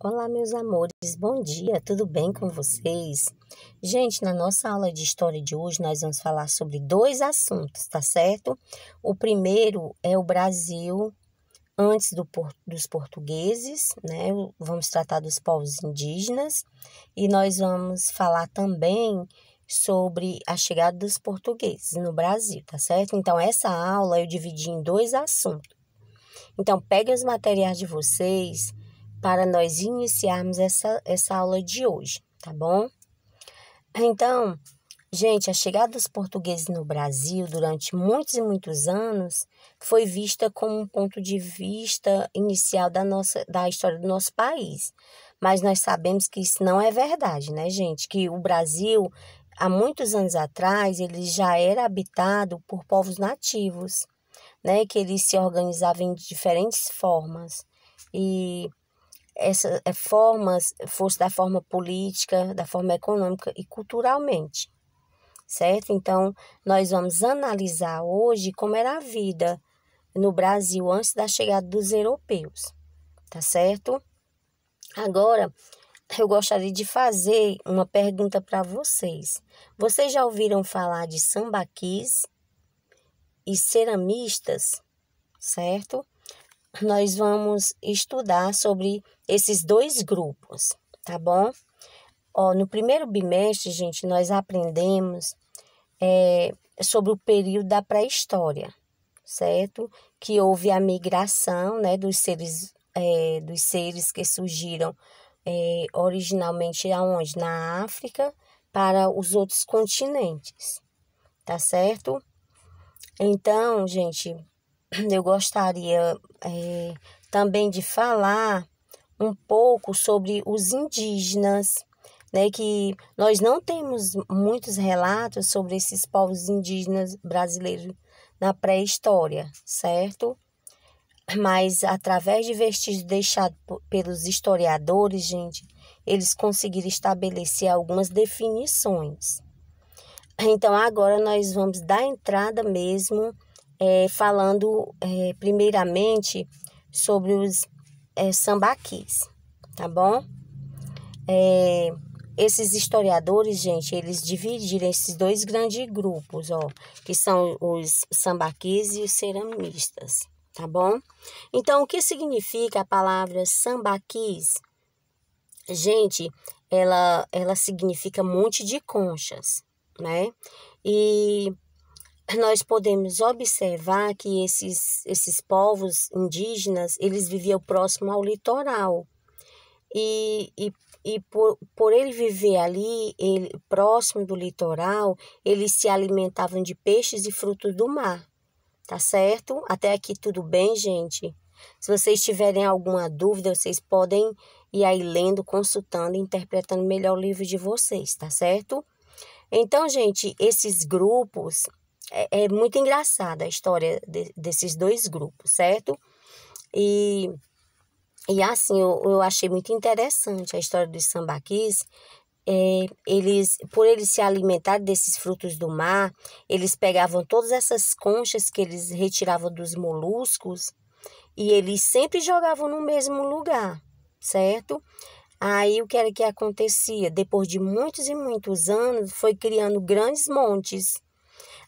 Olá, meus amores, bom dia, tudo bem com vocês? Gente, na nossa aula de história de hoje, nós vamos falar sobre dois assuntos, tá certo? O primeiro é o Brasil antes dos portugueses, né? Vamos tratar dos povos indígenas e nós vamos falar também sobre a chegada dos portugueses no Brasil, tá certo? Então, essa aula eu dividi em dois assuntos. Então, pegue os materiais de vocês para nós iniciarmos essa aula de hoje, tá bom? Então, gente, a chegada dos portugueses no Brasil durante muitos e muitos anos foi vista como um ponto de vista inicial da história do nosso país. Mas nós sabemos que isso não é verdade, né, gente? Que o Brasil, há muitos anos atrás, ele já era habitado por povos nativos, né? Que eles se organizavam em diferentes formas. E essas formas, fosse da forma política, da forma econômica e culturalmente, certo? Então, nós vamos analisar hoje como era a vida no Brasil antes da chegada dos europeus, tá certo? Agora, eu gostaria de fazer uma pergunta para vocês. Vocês já ouviram falar de sambaquis e ceramistas, certo? Nós vamos estudar sobre esses dois grupos, tá bom? No primeiro bimestre, gente, nós aprendemos sobre o período da pré-história, certo? Que houve a migração, né, dos seres que surgiram originalmente aonde? Na África para os outros continentes, tá certo? Então, gente, eu gostaria também de falar um pouco sobre os indígenas, né? Que nós não temos muitos relatos sobre esses povos indígenas brasileiros na pré-história, certo? Mas através de vestígios deixados pelos historiadores, gente, eles conseguiram estabelecer algumas definições. Então, agora nós vamos dar entrada mesmo falando primeiramente sobre os sambaquis, tá bom? Esses historiadores, gente, eles dividiram esses dois grandes grupos, que são os sambaquis e os ceramistas, tá bom? Então, o que significa a palavra sambaquis? Gente, ela significa monte de conchas, né? E nós podemos observar que esses povos indígenas, eles viviam próximo ao litoral. E por ele viver ali, próximo do litoral, eles se alimentavam de peixes e frutos do mar, tá certo? Até aqui tudo bem, gente? Se vocês tiverem alguma dúvida, vocês podem ir aí lendo, consultando, interpretando melhor o livro de vocês, tá certo? Então, gente, esses grupos... É muito engraçada a história desses dois grupos, certo? E assim, eu achei muito interessante a história dos sambaquis. Por eles se alimentarem desses frutos do mar, eles pegavam todas essas conchas que eles retiravam dos moluscos e eles sempre jogavam no mesmo lugar, certo? Aí, o que era que acontecia? Depois de muitos e muitos anos, foi criando grandes montes,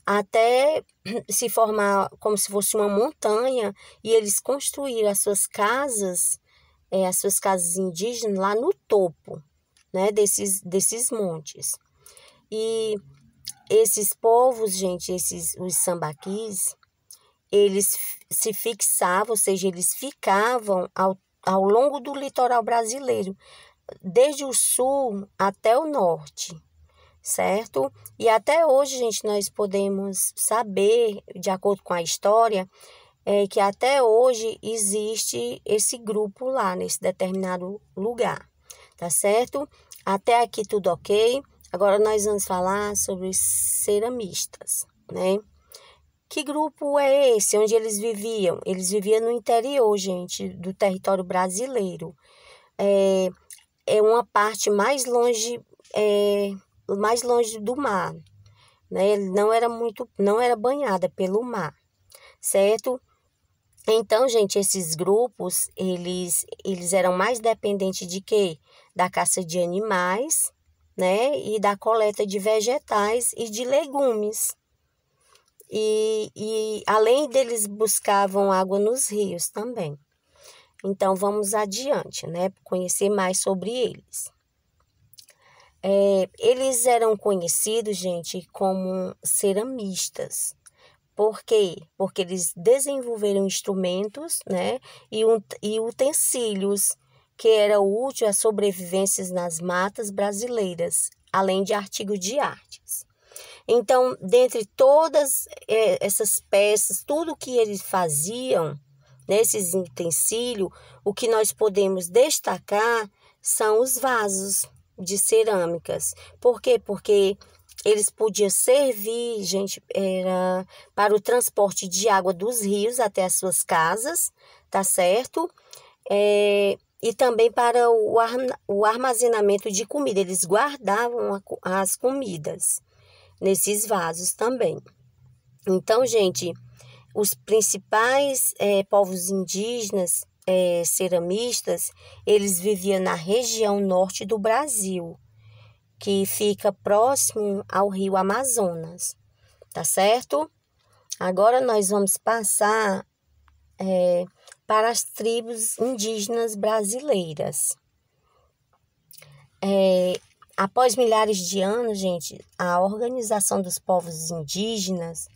até se formar como se fosse uma montanha, e eles construíram as suas casas indígenas lá no topo, né, desses montes. E esses povos, gente, os sambaquis, eles se fixavam, ou seja, eles ficavam ao longo do litoral brasileiro, desde o sul até o norte, certo? E até hoje, gente, nós podemos saber, de acordo com a história, que até hoje existe esse grupo lá, nesse determinado lugar, tá certo? Até aqui tudo ok? Agora nós vamos falar sobre os ceramistas, né? Que grupo é esse? Onde eles viviam? Eles viviam no interior, gente, do território brasileiro. É uma parte mais longe do mar, né? Ele não era banhada pelo mar, certo? Então, gente, esses grupos, eles eram mais dependentes de quê? Da caça de animais, né? E da coleta de vegetais e de legumes. E além deles, buscavam água nos rios também. Então, vamos adiante, né? Conhecer mais sobre eles. Eles eram conhecidos, gente, como ceramistas. Por quê? Porque eles desenvolveram instrumentos, né, e utensílios que eram úteis às sobrevivências nas matas brasileiras, além de artigos de artes. Então, dentre todas essas peças, tudo que eles faziam, nesses utensílios, o que nós podemos destacar são os vasos de cerâmicas. Por quê? Porque eles podiam servir, gente, era para o transporte de água dos rios até as suas casas, tá certo? E também para o armazenamento de comida. Eles guardavam as comidas nesses vasos também. Então, gente, os principais povos indígenas ceramistas, eles viviam na região norte do Brasil, que fica próximo ao rio Amazonas, tá certo? Agora nós vamos passar para as tribos indígenas brasileiras. Após milhares de anos, gente, a organização dos povos indígenas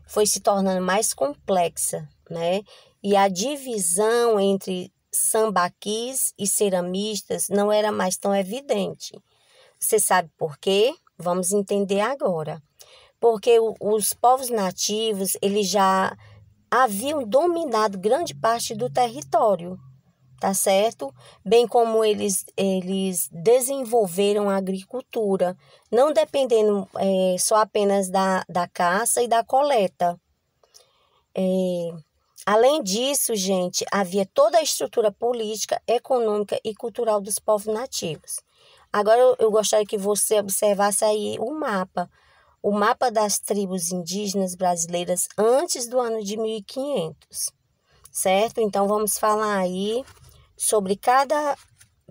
foi se tornando mais complexa, né? E a divisão entre sambaquis e ceramistas não era mais tão evidente. Você sabe por quê? Vamos entender agora. Porque os povos nativos, eles já haviam dominado grande parte do território, tá certo? Bem como eles desenvolveram a agricultura, não dependendo só apenas da caça e da coleta. Além disso, gente, havia toda a estrutura política, econômica e cultural dos povos nativos. Agora eu gostaria que você observasse aí o mapa das tribos indígenas brasileiras antes do ano de 1500, certo? Então vamos falar aí sobre cada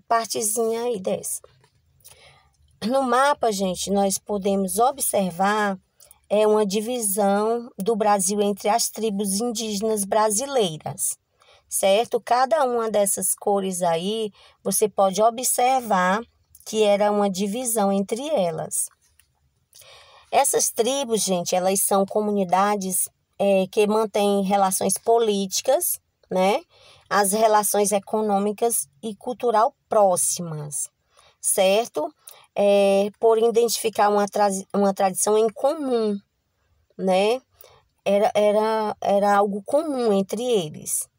partezinha aí dessa. No mapa, gente, nós podemos observar uma divisão do Brasil entre as tribos indígenas brasileiras, certo? Cada uma dessas cores aí, você pode observar que era uma divisão entre elas. Essas tribos, gente, elas são comunidades que mantêm relações políticas, né? As relações econômicas e cultural próximas, certo? Por identificar uma tradição em comum, né? Era algo comum entre eles.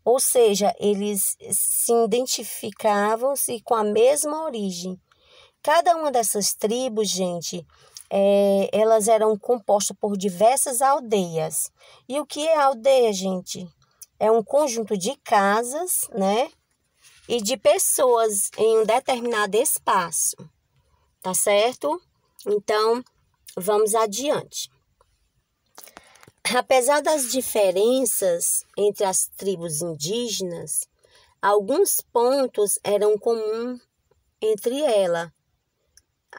Ou seja, eles se identificavam-se com a mesma origem. Cada uma dessas tribos, gente, elas eram compostas por diversas aldeias. E o que é aldeia, gente? É um conjunto de casas, né? E de pessoas em um determinado espaço. Tá certo? Então, vamos adiante. Apesar das diferenças entre as tribos indígenas, alguns pontos eram comuns entre elas.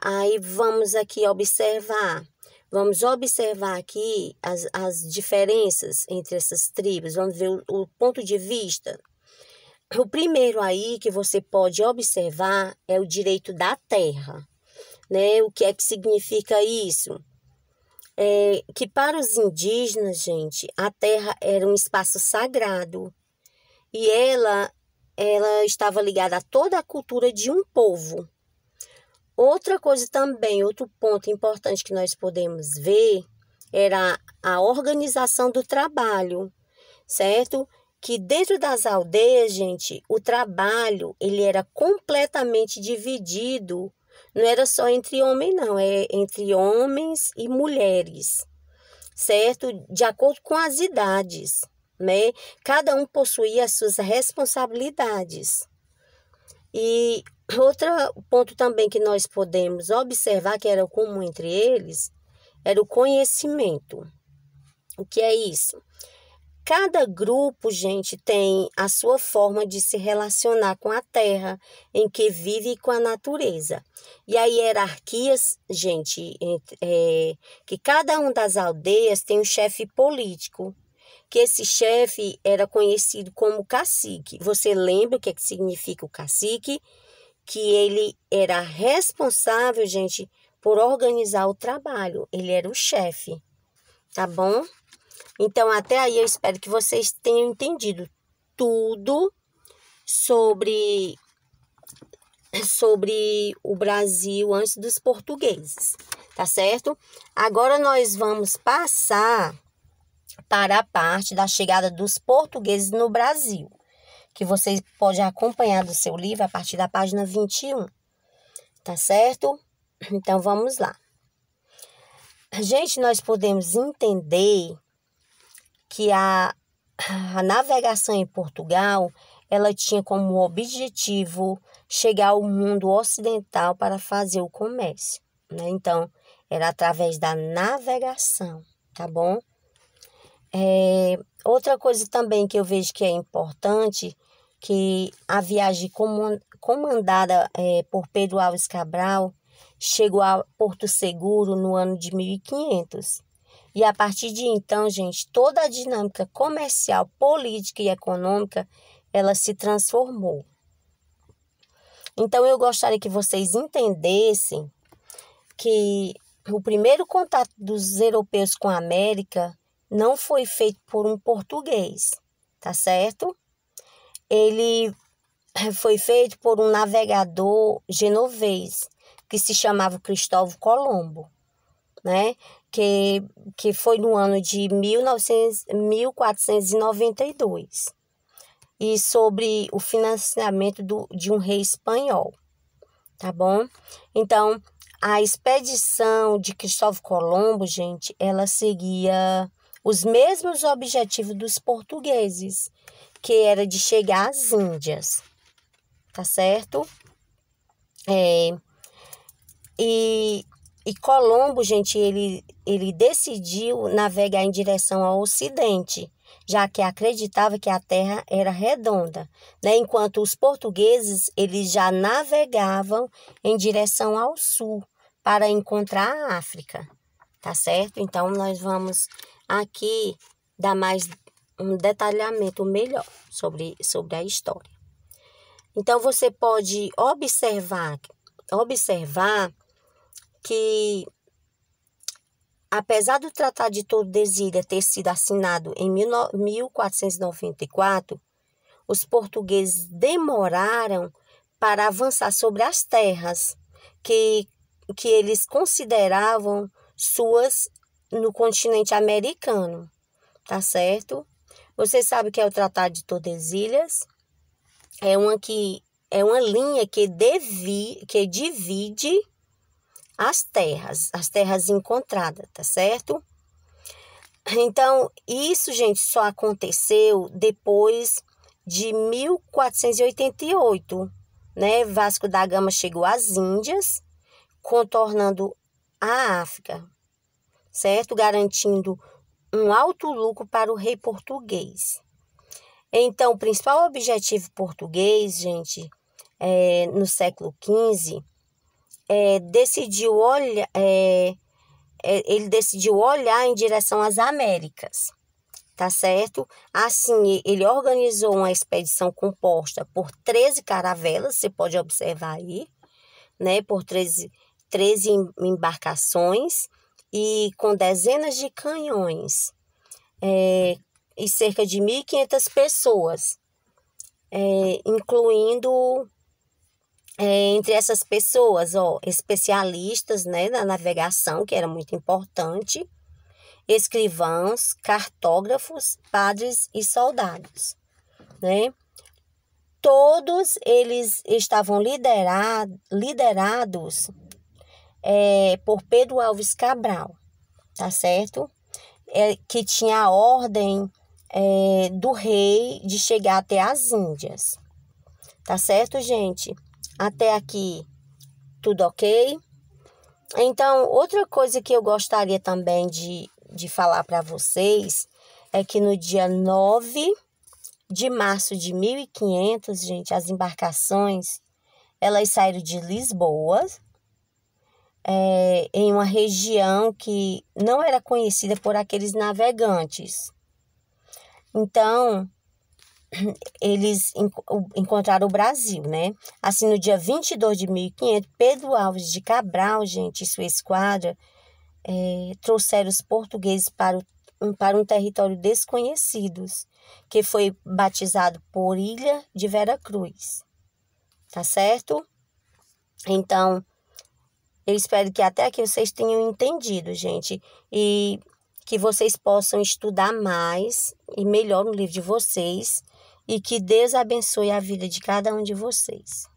Aí vamos aqui observar. Vamos observar aqui as diferenças entre essas tribos. Vamos ver o ponto de vista. O primeiro aí que você pode observar é o direito da terra, né? O que é que significa isso? Que para os indígenas, gente, a terra era um espaço sagrado e ela estava ligada a toda a cultura de um povo. Outra coisa também, outro ponto importante que nós podemos ver era a organização do trabalho, certo? Que dentro das aldeias, gente, o trabalho ele era completamente dividido. Não era só entre homens, não, é entre homens e mulheres, certo? De acordo com as idades, né? Cada um possuía as suas responsabilidades. E outro ponto também que nós podemos observar que era comum entre eles era o conhecimento. O que é isso? Cada grupo, gente, tem a sua forma de se relacionar com a terra em que vive e com a natureza. E a hierarquias, gente, que cada uma das aldeias tem um chefe político, que esse chefe era conhecido como cacique. Você lembra o que significa o cacique? Que ele era responsável, gente, por organizar o trabalho. Ele era o chefe, tá bom? Então, até aí eu espero que vocês tenham entendido tudo sobre o Brasil antes dos portugueses, tá certo? Agora nós vamos passar para a parte da chegada dos portugueses no Brasil, que vocês podem acompanhar do seu livro a partir da página 21, tá certo? Então, vamos lá. Gente, nós podemos entender que a navegação em Portugal, ela tinha como objetivo chegar ao mundo ocidental para fazer o comércio, né? Então, era através da navegação, tá bom? Outra coisa também que eu vejo que é importante, que a viagem comandada por Pedro Álvares Cabral chegou a Porto Seguro no ano de 1500. E a partir de então, gente, toda a dinâmica comercial, política e econômica, ela se transformou. Então, eu gostaria que vocês entendessem que o primeiro contato dos europeus com a América não foi feito por um português, tá certo? Ele foi feito por um navegador genovês, que se chamava Cristóvão Colombo, né? Que foi no ano de 1492, e sobre o financiamento de um rei espanhol, tá bom? Então, a expedição de Cristóvão Colombo, gente, ela seguia os mesmos objetivos dos portugueses, que era de chegar às Índias, tá certo? E Colombo, gente, ele decidiu navegar em direção ao Ocidente, já que acreditava que a Terra era redonda, né? Enquanto os portugueses, eles já navegavam em direção ao Sul, para encontrar a África, tá certo? Então, nós vamos aqui dar mais um detalhamento melhor sobre a história. Então, você pode observar que, apesar do Tratado de Tordesilhas ter sido assinado em 1494, os portugueses demoraram para avançar sobre as terras que eles consideravam suas no continente americano, tá certo? Você sabe o que é o Tratado de Tordesilhas? É uma linha que divide as terras encontradas, tá certo? Então, isso, gente, só aconteceu depois de 1488, né? Vasco da Gama chegou às Índias, contornando a África, certo? Garantindo um alto lucro para o rei português. Então, o principal objetivo português, gente, no século XV, ele decidiu olhar em direção às Américas, tá certo? Assim, ele organizou uma expedição composta por 13 caravelas, você pode observar aí, né? Por 13 embarcações e com dezenas de canhões, e cerca de 1.500 pessoas, incluindo entre essas pessoas, especialistas, né, na navegação, que era muito importante, escrivãos, cartógrafos, padres e soldados, né? Todos eles estavam liderados por Pedro Álvares Cabral, tá certo? Que tinha a ordem do rei de chegar até as Índias, tá certo, gente? Até aqui, tudo ok? Então, outra coisa que eu gostaria também de falar para vocês é que no dia 9 de março de 1500, gente, as embarcações, elas saíram de Lisboa, em uma região que não era conhecida por aqueles navegantes. Então, eles encontraram o Brasil, né? Assim, no dia 22 de 1500, Pedro Álvares de Cabral, gente, e sua esquadra, trouxeram os portugueses para um território desconhecido, que foi batizado por Ilha de Veracruz, tá certo? Então, eu espero que até aqui vocês tenham entendido, gente, e que vocês possam estudar mais e melhor no livro de vocês, e que Deus abençoe a vida de cada um de vocês.